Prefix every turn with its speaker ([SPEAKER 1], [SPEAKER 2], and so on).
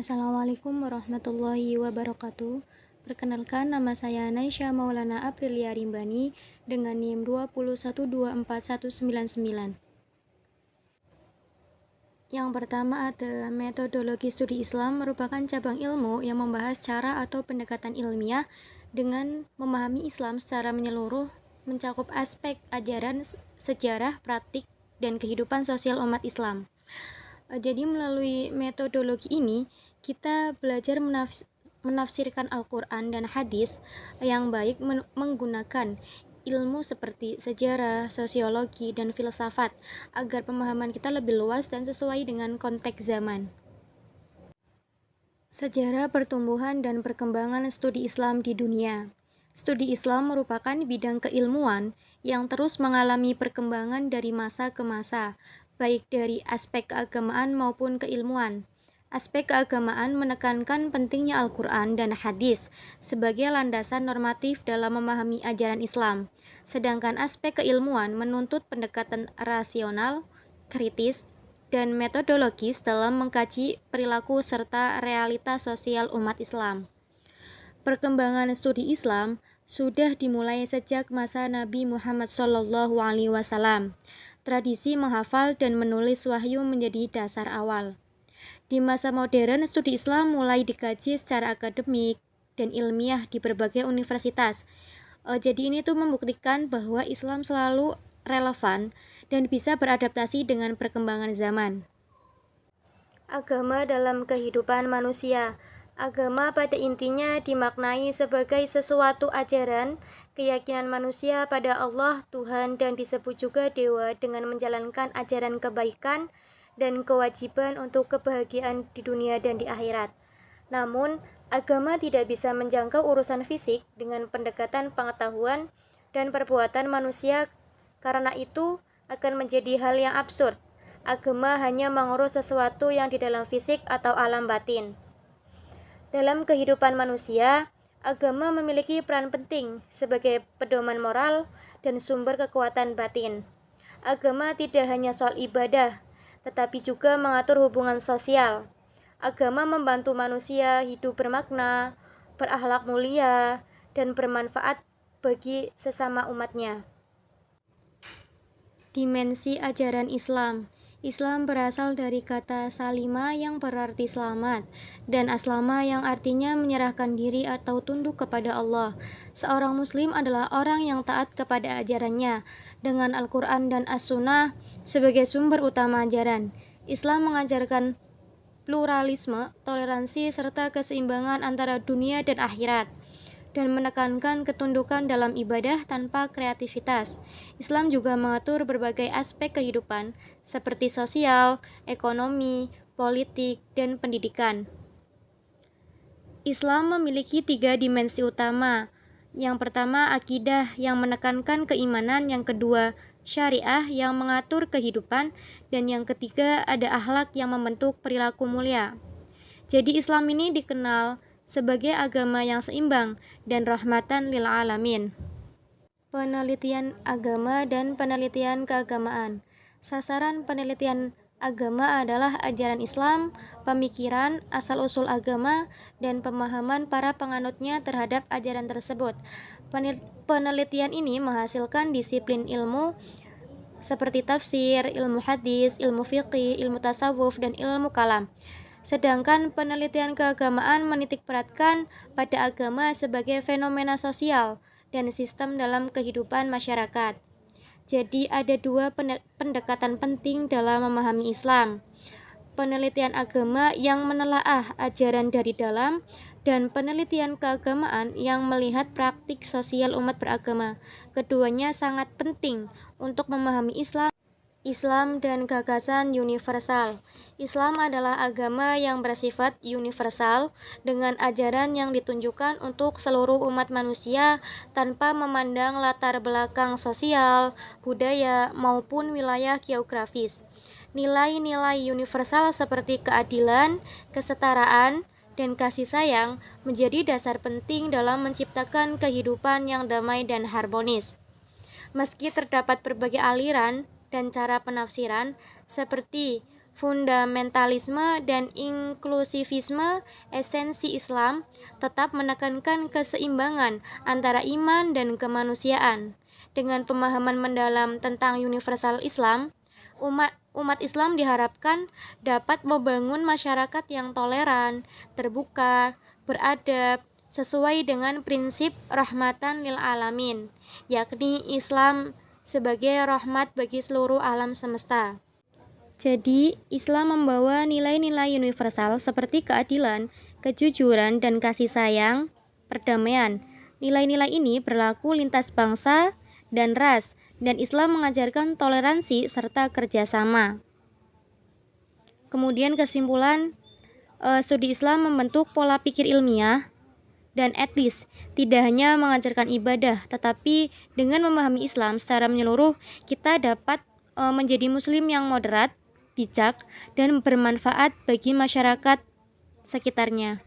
[SPEAKER 1] Assalamualaikum warahmatullahi wabarakatuh. Perkenalkan, nama saya Naisha Maulana Aprilia Rimbani dengan NIM 2124199. Yang pertama adalah metodologi studi Islam, merupakan cabang ilmu yang membahas cara atau pendekatan ilmiah dengan memahami Islam secara menyeluruh, mencakup aspek ajaran, sejarah, praktik, dan kehidupan sosial umat Islam. Jadi melalui metodologi ini kita belajar menafsirkan Al-Quran dan hadis yang baik menggunakan ilmu seperti sejarah, sosiologi, dan filsafat agar pemahaman kita lebih luas dan sesuai dengan konteks zaman. Sejarah pertumbuhan dan perkembangan studi Islam di dunia. Studi Islam merupakan bidang keilmuan yang terus mengalami perkembangan dari masa ke masa, baik dari aspek keagamaan maupun keilmuan. Aspek keagamaan menekankan pentingnya Al-Quran dan hadis sebagai landasan normatif dalam memahami ajaran Islam, sedangkan aspek keilmuan menuntut pendekatan rasional, kritis, dan metodologis dalam mengkaji perilaku serta realitas sosial umat Islam. Perkembangan studi Islam sudah dimulai sejak masa Nabi Muhammad SAW. Tradisi menghafal dan menulis wahyu menjadi dasar awal. Di masa modern, studi Islam mulai dikaji secara akademik dan ilmiah di berbagai universitas. Jadi ini tuh membuktikan bahwa Islam selalu relevan dan bisa beradaptasi dengan perkembangan zaman. Agama dalam kehidupan manusia. Agama pada intinya dimaknai sebagai sesuatu ajaran, keyakinan manusia pada Allah, Tuhan, dan disebut juga dewa dengan menjalankan ajaran kebaikan dan kewajiban untuk kebahagiaan di dunia dan di akhirat. Namun, agama tidak bisa menjangkau urusan fisik dengan pendekatan pengetahuan dan perbuatan manusia, karena itu akan menjadi hal yang absurd. Agama hanya mengurus sesuatu yang di dalam fisik atau alam batin. Dalam kehidupan manusia, agama memiliki peran penting sebagai pedoman moral dan sumber kekuatan batin. Agama tidak hanya soal ibadah, tetapi juga mengatur hubungan sosial. Agama membantu manusia hidup bermakna, berakhlak mulia, dan bermanfaat bagi sesama umatnya. Dimensi ajaran Islam. Islam berasal dari kata salima yang berarti selamat, dan aslama yang artinya menyerahkan diri atau tunduk kepada Allah. Seorang muslim adalah orang yang taat kepada ajarannya, dengan Al-Quran dan As-Sunnah sebagai sumber utama ajaran. Islam mengajarkan pluralisme, toleransi, serta keseimbangan antara dunia dan akhirat, dan menekankan ketundukan dalam ibadah tanpa kreativitas. Islam juga mengatur berbagai aspek kehidupan seperti sosial, ekonomi, politik, dan pendidikan. Islam memiliki 3 dimensi utama. Yang pertama, akidah yang menekankan keimanan. Yang kedua, syariah yang mengatur kehidupan. Dan yang ketiga, ada akhlak yang membentuk perilaku mulia. Jadi Islam ini dikenal sebagai agama yang seimbang dan rahmatan lil alamin. Penelitian agama dan penelitian keagamaan. Sasaran penelitian agama adalah ajaran Islam, pemikiran, asal-usul agama, dan pemahaman para penganutnya terhadap ajaran tersebut. Penelitian ini menghasilkan disiplin ilmu seperti tafsir, ilmu hadis, ilmu fiqih, ilmu tasawuf, dan ilmu kalam. Sedangkan penelitian keagamaan menitikberatkan pada agama sebagai fenomena sosial dan sistem dalam kehidupan masyarakat. Jadi ada 2 pendekatan penting dalam memahami Islam. Penelitian agama yang menelaah ajaran dari dalam, dan penelitian keagamaan yang melihat praktik sosial umat beragama. Keduanya sangat penting untuk memahami Islam dan gagasan universal. Islam adalah agama yang bersifat universal dengan ajaran yang ditunjukkan untuk seluruh umat manusia tanpa memandang latar belakang sosial, budaya, maupun wilayah geografis. Nilai-nilai universal seperti keadilan, kesetaraan, dan kasih sayang menjadi dasar penting dalam menciptakan kehidupan yang damai dan harmonis. Meski terdapat berbagai aliran dan cara penafsiran seperti fundamentalisme, dan inklusivisme. Esensi Islam tetap menekankan keseimbangan antara iman dan kemanusiaan. Dengan pemahaman mendalam tentang universal Islam, umat Islam diharapkan dapat membangun masyarakat yang toleran, terbuka, beradab, sesuai dengan prinsip rahmatan lil alamin, yakni Islam sebagai rahmat bagi seluruh alam semesta. Jadi, Islam membawa nilai-nilai universal seperti keadilan, kejujuran, dan kasih sayang, perdamaian. Nilai-nilai ini berlaku lintas bangsa dan ras, dan Islam mengajarkan toleransi serta kerjasama. Kemudian kesimpulan, studi Islam membentuk pola pikir ilmiah dan etis, tidak hanya mengajarkan ibadah, tetapi dengan memahami Islam secara menyeluruh, kita dapat menjadi muslim yang moderat, bijak, dan bermanfaat bagi masyarakat sekitarnya.